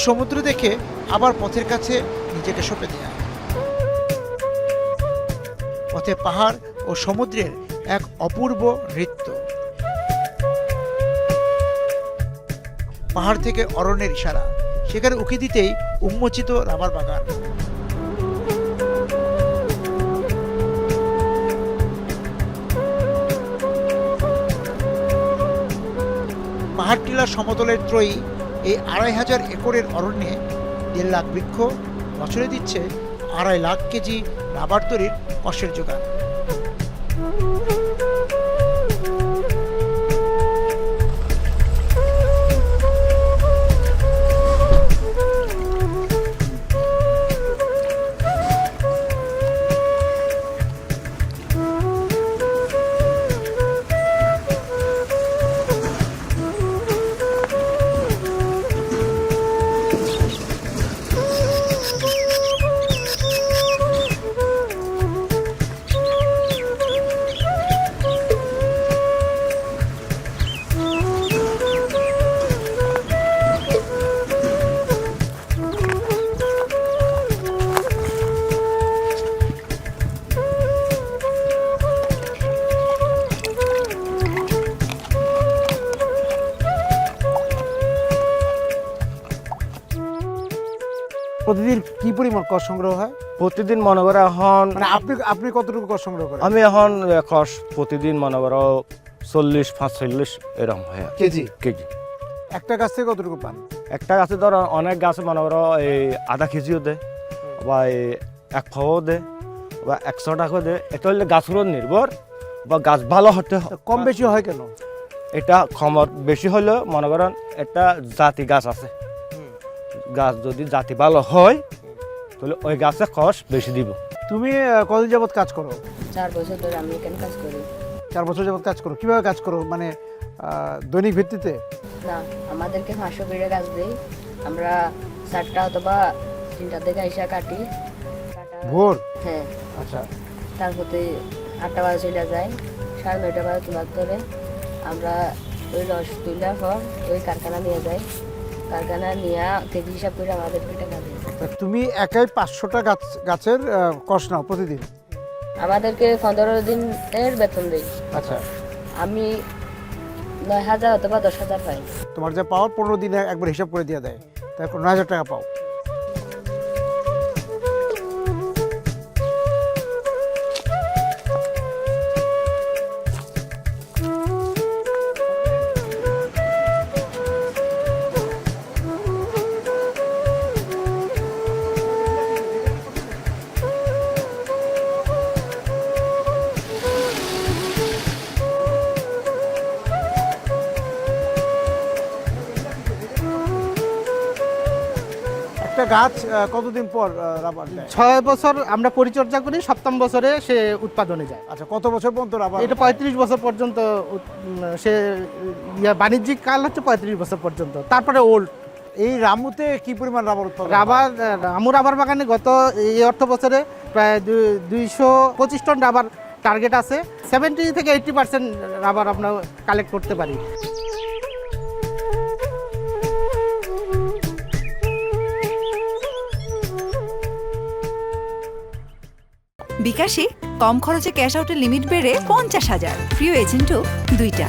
সমুদ্র দেখে আবার পথের কাছে নিজেকে সঁপে দেয়া। পথে পাহাড় ও সমুদ্রের এক অপূর্ব নৃত্য। পাহাড় থেকে অরণ্যের ইশারা, সেখানে উকি দিতেই উন্মোচিত রাবার বাগান। পাহাড় টিলার সমতলের ত্রয়ী এই ২৫০০ একরের অরণ্যে ১.৫ লাখ বৃক্ষ বছরে দিচ্ছে ২.৫ লাখ কেজি রাবার তৈরির কষের যোগান। প্রতিদিন কি পরিমাণ কর সংগ্রহ হয়? প্রতিদিন মনে করো এখন মানে আপনি কতটুকু কর সংগ্রহ করেন? আমি এখন কষ প্রতিদিন মনে করো ৪০-৪৫ এরকম হয় কেজি? কেজি। একটা গাছ থেকে কতটুকু পান? একটা গাছে ধরো অনেক গাছে মনে করো এই আধা কেজিও দেয় বা এই ১ ফাও দেয় বা ১০০ টাকাও দেয়। এটা হলে গাছের উপর নির্ভর বা গাছ ভালো হতে কম বেশি হয় কেন? এটা খমর বেশি হলেও মনে করেন একটা জাতি গাছ আছে, গাছ যদি জাতি ভালো হয় তাহলে ওই গাছে কষ বেশি দিব। তুমি কতদিন যাবত কাজ করো? ৪ বছর ধরে আমি এখানে কাজ করি। ৪ বছর যাবত কাজ করো। কিভাবে কাজ করো, মানে দৈনিক ভিত্তিতে? না, আমাদেরকে ৫০০ করে কাজ দেই। আমরা ৪টা অথবা ৩টার দিকে আইসা কাটি। ভোর? হ্যাঁ। আচ্ছা। তারপরে ৮টা বাজে চলে যায়, ৯:৩০ বাজে তোলার ধরে আমরা ওই রস তুলার পর ওই কারখানা নিয়ে যাই। কারখানা নিয়ে কেজি হিসাব করে আমাদেরকে টাকা দেয়। তুমি একাই ৫০০টা গাছের কষ নাও প্রতিদিন? আমাদেরকে ১৫ দিনের বেতন দেয়। আচ্ছা। আমি ৯,০০০ অথবা ১০,০০০ পাই। তোমার যা পাওয়ার ১৫ দিনে একবার হিসাব করে দিয়ে দেয়, তাই ৯,০০০ টাকা পাও। একটা গাছ কতদিন পর রাবার দেয়? ৬ বছর আমরা পরিচর্যা করি, ৭ম বছরে সে উৎপাদনে যায়। আচ্ছা, কত বছর পর্যন্ত রাবার? এটা ৩৫ বছর পর্যন্ত সে বাণিজ্যিক কাল হচ্ছে ৩৫ বছর পর্যন্ত, তারপরে ওল্ড। এই রামুতে কি পরিমাণ রাবার উৎপাদন? রামু রাবার বাগানে গত এই অর্থ বছরে প্রায় ২২৫ টন রাবার টার্গেট আছে। 70 থেকে 80% রাবার আমরা কালেক্ট করতে পারি। বিকাশে কম খরচে ক্যাশ আউটের লিমিট বেড়ে ৫০,০০০, প্রিয় এজেন্টও 2টা।